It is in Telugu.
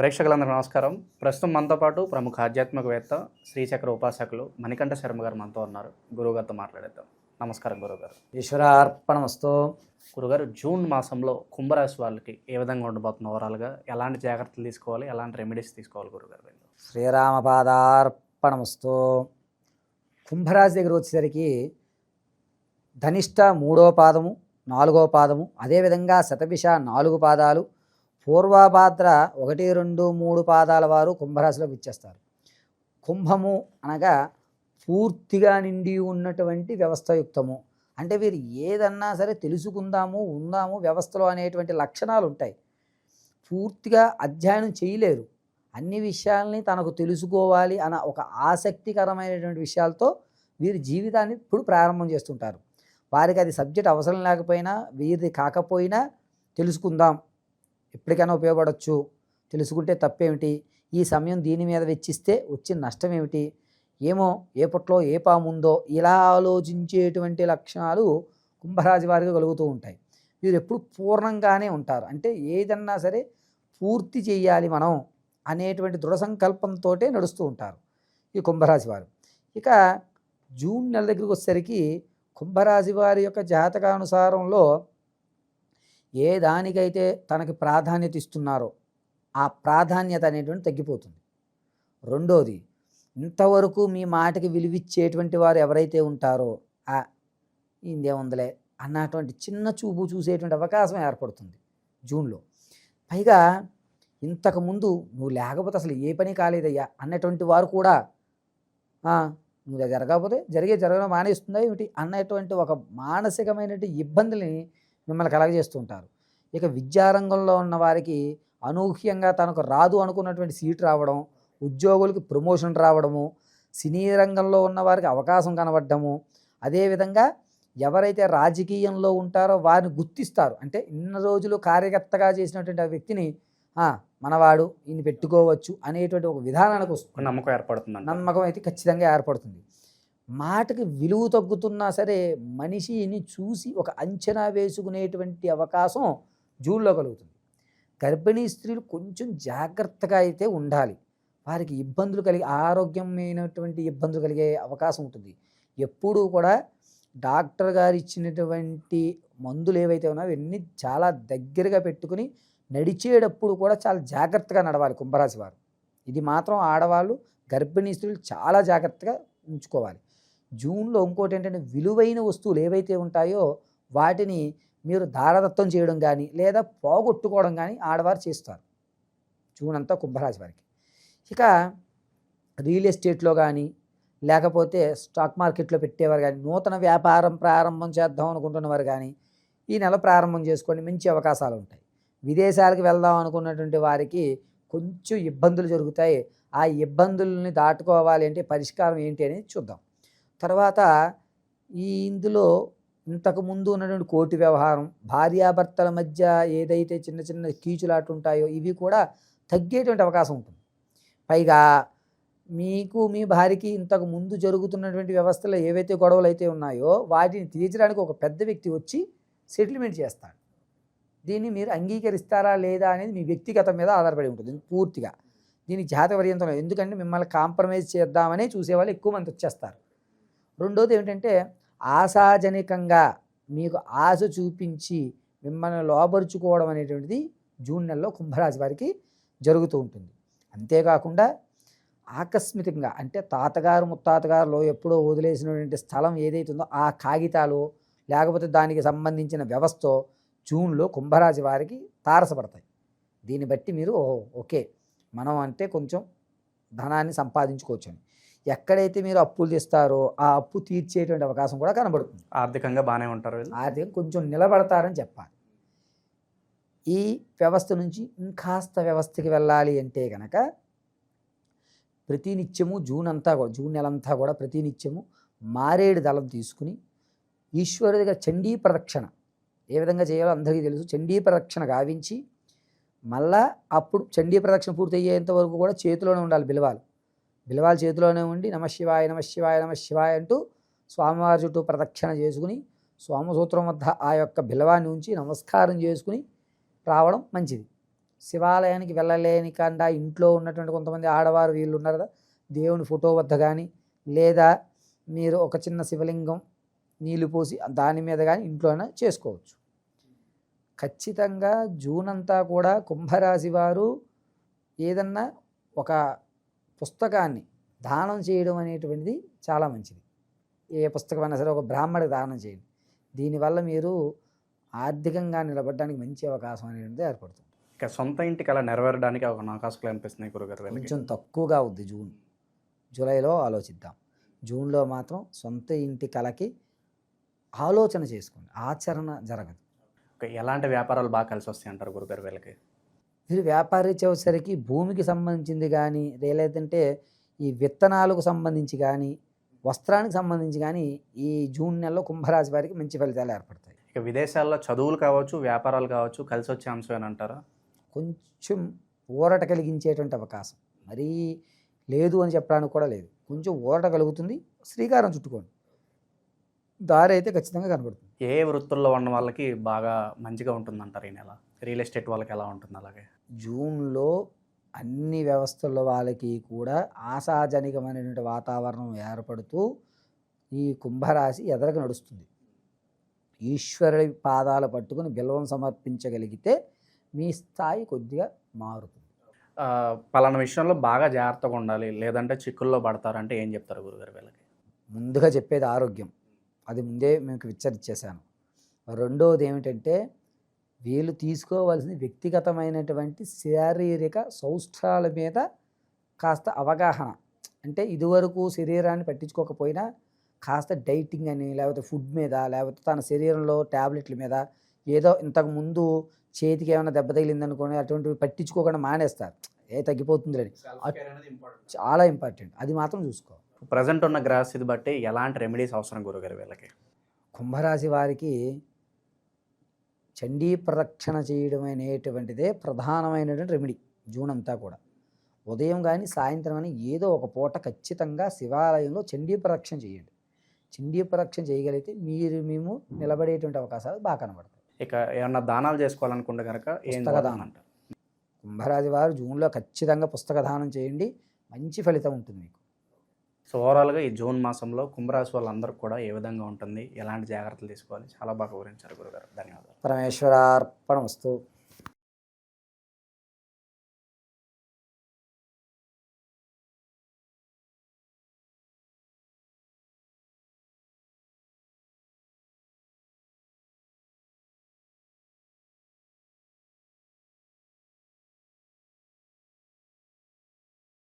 ప్రేక్షకులందరికీ నమస్కారం. ప్రస్తుతం మనతో పాటు ప్రముఖ ఆధ్యాత్మికవేత్త, శ్రీచక్ర ఉపాసకులు మణికంఠ శర్మ గారు మనతో ఉన్నారు. గురువుగారితో మాట్లాడేద్దాం. నమస్కారం గురువుగారు. ఈశ్వరార్పణమస్తు. గురుగారు, జూన్ మాసంలో కుంభరాశి వాళ్ళకి ఏ విధంగా ఉండబోతున్న ఓవరాల్గా ఎలాంటి జాగ్రత్తలు తీసుకోవాలి, ఎలాంటి రెమెడీస్ తీసుకోవాలి గురుగారు? శ్రీరామపాదార్పణమస్తు. కుంభరాశి దగ్గర వచ్చేసరికి ధనిష్ట 3వ పాదము, 4వ పాదము, అదేవిధంగా శతభిష 4 పాదాలు, పూర్వభాద్ర 1, 2, 3 పాదాల వారు కుంభరాశిలోకి ఇచ్చేస్తారు. కుంభము అనగా పూర్తిగా నిండి ఉన్నటువంటి వ్యవస్థయుక్తము. అంటే వీరు ఏదన్నా సరే తెలుసుకుందాము, ఉందాము వ్యవస్థలో అనేటువంటి లక్షణాలు ఉంటాయి. పూర్తిగా అధ్యయనం చేయలేరు. అన్ని విషయాల్ని తనకు తెలుసుకోవాలి అన్న ఒక ఆసక్తికరమైనటువంటి విషయాలతో వీరి జీవితాన్ని ఇప్పుడు ప్రారంభం చేస్తుంటారు. వారికి అది సబ్జెక్ట్ అవసరం లేకపోయినా, వీరిది కాకపోయినా తెలుసుకుందాం, ఎప్పటికైనా ఉపయోగపడవచ్చు, తెలుసుకుంటే తప్పేమిటి, ఈ సమయం దీని మీద వెచ్చిస్తే వచ్చిన నష్టం ఏమిటి, ఏమో ఏ పుట్లో ఏ పాముందో, ఇలా ఆలోచించేటువంటి లక్షణాలు కుంభరాశి వారికి కలుగుతూ ఉంటాయి. వీరు ఎప్పుడు పూర్ణంగానే ఉంటారు. అంటే ఏదన్నా సరే పూర్తి చేయాలి మనం అనేటువంటి దృఢ సంకల్పంతో నడుస్తూ ఉంటారు ఈ కుంభరాశి వారు. ఇక జూన్ నెల దగ్గరికి వచ్చేసరికి కుంభరాశి వారి యొక్క జాతకానుసారంలో ఏ దానికైతే తనకి ప్రాధాన్యత ఇస్తున్నారో ఆ ప్రాధాన్యత అనేటువంటి తగ్గిపోతుంది. రెండోది, ఇంతవరకు మీ మాటకి విలువిచ్చేటువంటి వారు ఎవరైతే ఉంటారో ఇందేముందలే అన్నటువంటి చిన్న చూపు చూసేటువంటి అవకాశం ఏర్పడుతుంది జూన్లో. పైగా ఇంతకుముందు నువ్వు లేకపోతే అసలు ఏ పని కాలేదయ్యా అన్నటువంటి వారు కూడా నువ్వు జరగకపోతే జరగడం మానేస్తుందా ఏమిటి అన్నటువంటి ఒక మానసికమైనటువంటి ఇబ్బందుల్ని మిమ్మల్ని కలగజేస్తూ ఉంటారు. ఇక విద్యారంగంలో ఉన్న వారికి అనూహ్యంగా తనకు రాదు అనుకున్నటువంటి సీటు రావడం, ఉద్యోగులకు ప్రమోషన్ రావడము, సినీ రంగంలో ఉన్న వారికి అవకాశం కనబడము, అదేవిధంగా ఎవరైతే రాజకీయంలో ఉంటారో వారిని గుర్తిస్తారు. అంటే ఇన్ని రోజులు కార్యకర్తగా చేసినటువంటి ఆ వ్యక్తిని మనవాడు ఈయన పెట్టుకోవచ్చు అనేటువంటి ఒక విధానానికి వస్తుంది. నమ్మకం ఏర్పడుతుంది. నమ్మకం అయితే ఖచ్చితంగా ఏర్పడుతుంది. మాటకి విలువ తగ్గుతున్నా సరే మనిషిని చూసి ఒక అంచనా వేసుకునేటువంటి అవకాశం జూన్లో కలుగుతుంది. గర్భిణీ స్త్రీలు కొంచెం జాగ్రత్తగా అయితే ఉండాలి. వారికి ఇబ్బందులు ఆరోగ్యమైనటువంటి ఇబ్బందులు కలిగే అవకాశం ఉంటుంది. ఎప్పుడూ కూడా డాక్టర్ గారు ఇచ్చినటువంటి మందులు ఏవైతే ఉన్నాయో అవన్నీ చాలా దగ్గరగా పెట్టుకుని నడిచేటప్పుడు కూడా చాలా జాగ్రత్తగా నడవాలి కుంభరాశి వారు. ఇది మాత్రం ఆడవాళ్ళు, గర్భిణీ స్త్రీలు చాలా జాగ్రత్తగా ఉంచుకోవాలి. జూన్లో ఇంకోటి ఏంటంటే విలువైన వస్తువులు ఏవైతే ఉంటాయో వాటిని మీరు దారదత్తం చేయడం కానీ లేదా పోగొట్టుకోవడం కానీ ఆడవారు చేస్తారు జూన్ అంతా కుంభరాశి వారికి. ఇక రియల్ ఎస్టేట్లో కానీ లేకపోతే స్టాక్ మార్కెట్లో పెట్టేవారు కానీ, నూతన వ్యాపారం ప్రారంభం చేద్దాం అనుకుంటున్నవారు కానీ ఈ నెల ప్రారంభం చేసుకోండి, మంచి అవకాశాలు ఉంటాయి. విదేశాలకు వెళ్దాం అనుకున్నటువంటి వారికి కొంచెం ఇబ్బందులు జరుగుతాయి. ఆ ఇబ్బందుల్ని దాటుకోవాలి అంటే పరిష్కారం ఏంటి అనేది చూద్దాం. తర్వాత ఇందులో ఇంతకుముందు ఉన్నటువంటి కోర్టు వ్యవహారం, భార్యాభర్తల మధ్య ఏదైతే చిన్న చిన్న కీచులాట్లు ఉంటాయో ఇవి కూడా తగ్గేటువంటి అవకాశం ఉంటుంది. పైగా మీకు మీ భార్యకి ఇంతకు ముందు జరుగుతున్నటువంటి వ్యవస్థలో ఏవైతే గొడవలు అయితే ఉన్నాయో వాటిని తీర్చడానికి ఒక పెద్ద వ్యక్తి వచ్చి సెటిల్మెంట్ చేస్తాడు. దీన్ని మీరు అంగీకరిస్తారా లేదా అనేది మీ వ్యక్తిగత మీద ఆధారపడి ఉంటుంది పూర్తిగా. దీనికి జాతక పర్యంతం లేదు. ఎందుకంటే మిమ్మల్ని కాంప్రమైజ్ చేద్దామని చూసేవాళ్ళు ఎక్కువ మంది వచ్చేస్తారు. రెండోది ఏమిటంటే ఆశాజనకంగా మీకు ఆశ చూపించి మిమ్మల్ని లోబరుచుకోవడం అనేటువంటిది జూన్ నెలలో కుంభరాశి వారికి జరుగుతూ ఉంటుంది. అంతేకాకుండా ఆకస్మికంగా అంటే తాతగారు ముత్తాతగారులో ఎప్పుడో వదిలేసినటువంటి స్థలం ఏదైతే ఉందో ఆ కాగితాలు లేకపోతే దానికి సంబంధించిన వ్యవస్థ జూన్లో కుంభరాశి వారికి తారసపడతాయి. దీన్ని బట్టి మీరు ఓకే మనం అంటే కొంచెం ధనాన్ని సంపాదించుకోవచ్చు అని. ఎక్కడైతే మీరు అప్పులు తెస్తారో ఆ అప్పు తీర్చేటువంటి అవకాశం కూడా కనబడుతుంది. ఆర్థికంగా బాగానే ఉంటారు, ఆర్థికంగా కొంచెం నిలబడతారని చెప్పాలి. ఈ వ్యవస్థ నుంచి ఇంకాస్త వ్యవస్థకి వెళ్ళాలి అంటే కనుక ప్రతినిత్యము జూన్ నెలంతా కూడా ప్రతినిత్యము మారేడు దళం తీసుకుని ఈశ్వరుడిగా చండీ ప్రదక్షిణ ఏ విధంగా చేయాలో అందరికీ తెలుసు. చండీ ప్రదక్షిణ గావించి మళ్ళా అప్పుడు చండీ ప్రదక్షిణ పూర్తి అయ్యేంత వరకు కూడా చేతిలోనే ఉండాలి బిలవాలు చేతిలోనే ఉండి నమశివాయ నమశివాయ నమశివాయ అంటూ స్వామివారి చుట్టూ ప్రదక్షిణ చేసుకుని సోమసూత్రం వద్ద ఆ యొక్క బిలవాన్ని ఉంచి నమస్కారం చేసుకుని రావడం మంచిది. శివాలయానికి వెళ్ళలేని కాకుండా ఇంట్లో ఉన్నటువంటి కొంతమంది ఆడవారు వీళ్ళు ఉన్నారు కదా, దేవుని ఫోటో వద్ద కానీ లేదా మీరు ఒక చిన్న శివలింగం నీళ్లు పోసి దాని మీద కానీ ఇంట్లోనే చేసుకోవచ్చు. ఖచ్చితంగా జూన్ అంతా కూడా కుంభరాశి వారు ఏదన్నా ఒక పుస్తకాన్ని దానం చేయడం అనేటువంటిది చాలా మంచిది. ఏ పుస్తకమైనా సరే ఒక బ్రాహ్మడికి దానం చేయండి. దీనివల్ల మీరు ఆర్థికంగా నిలబడడానికి మంచి అవకాశం అనేటువంటిది ఏర్పడుతుంది. ఇక సొంత ఇంటికి అలా నెరవేరడానికి ఒక అవకాశాలు అనిపిస్తున్నాయి గురుగారు వీళ్ళకి. కొంచెం తక్కువగా అవుద్ది జూలైలో ఆలోచిద్దాం. జూన్లో మాత్రం సొంత ఇంటి కలకి ఆలోచన చేసుకోండి, ఆచరణ జరగదు. ఎలాంటి వ్యాపారాలు బాగా కలిసి వస్తాయి అంటారు గురుగారు వీళ్ళకి? మీరు వ్యాపారీ వచ్చేసరికి భూమికి సంబంధించింది కానీ లేదంటే ఈ విత్తనాలకు సంబంధించి కానీ వస్త్రానికి సంబంధించి కానీ ఈ జూన్ నెలలో కుంభరాశి వారికి మంచి ఫలితాలు ఏర్పడతాయి. ఇక విదేశాల్లో చదువులు కావచ్చు, వ్యాపారాలు కావచ్చు కలిసి వచ్చే అంశం అని అంటారా? కొంచెం ఊరట కలిగించేటువంటి అవకాశం, మరీ లేదు అని చెప్పడానికి కూడా లేదు, కొంచెం ఊరట కలుగుతుంది. శ్రీకారం చుట్టుకోండి, దారి అయితే ఖచ్చితంగా కనబడుతుంది. ఏ వృత్తుల్లో ఉన్న వాళ్ళకి బాగా మంచిగా ఉంటుందంటారు ఈ నెల? రియల్ ఎస్టేట్ వాళ్ళకి ఎలా ఉంటుంది? అలాగే జూన్లో అన్ని వ్యవస్థల వాళ్ళకి కూడా ఆశాజనకమైనటువంటి వాతావరణం ఏర్పడుతూ ఈ కుంభరాశి ఎదరకు నడుస్తుంది. ఈశ్వరుడి పాదాలు పట్టుకుని బిల్వం సమర్పించగలిగితే మీ స్థాయి కొద్దిగా మారుతుంది. పలానా విషయంలో బాగా జాగ్రత్తగా ఉండాలి లేదంటే చిక్కుల్లో పడతారంటే ఏం చెప్తారు గురుగారు వీళ్ళకి? ముందుగా చెప్పేది ఆరోగ్యం, అది ముందే మీకు విచ్చరిచ్చేసాను. రెండవది ఏమిటంటే వీళ్ళు తీసుకోవాల్సిన వ్యక్తిగతమైనటువంటి శారీరక సౌష్ఠాల మీద కాస్త అవగాహన. అంటే ఇదివరకు శరీరాన్ని పట్టించుకోకపోయినా కాస్త డైటింగ్ అని లేకపోతే ఫుడ్ మీద లేకపోతే తన శరీరంలో ట్యాబ్లెట్ల మీద ఏదో ఇంతకుముందు చేతికి ఏమైనా దెబ్బ తగిలిందనుకోని అటువంటివి పట్టించుకోకుండా మానేస్తారు, తగ్గిపోతుందని. చాలా ఇంపార్టెంట్, అది మాత్రం చూసుకో. ప్రజెంట్ ఉన్న గ్రహస్థితి బట్టి ఎలాంటి రెమెడీస్ అవసరం గురుగారు వీళ్ళకి? కుంభరాశి వారికి చండీ ప్రదక్షిణ చేయడం అనేటువంటిదే ప్రధానమైనటువంటి రెమెడీ. జూన్ అంతా కూడా ఉదయం కానీ సాయంత్రం కానీ ఏదో ఒక పూట ఖచ్చితంగా శివాలయంలో చండీ ప్రదక్షిణ చేయండి. చండీ ప్రదక్షిణ చేయగలిగితే మేము నిలబడేటువంటి అవకాశాలు బాగా కనబడతాయి. ఇక ఏమన్నా దానాలు చేసుకోవాలనుకుంటే కనుక పుస్తక దానం అంటారు. కుంభరాశి వారు జూన్లో ఖచ్చితంగా పుస్తక దానం చేయండి, మంచి ఫలితం ఉంటుంది మీకు. సో ఓవరాల్గా ఈ జూన్ మాసంలో కుంభరాశి వాళ్ళందరూ కూడా ఏ విధంగా ఉంటుంది, ఎలాంటి జాగ్రత్తలు తీసుకోవాలి, చాలా బాగా వివరించారు గురుగారు. ధన్యవాదాలు. పరమేశ్వరార్పణమస్తు.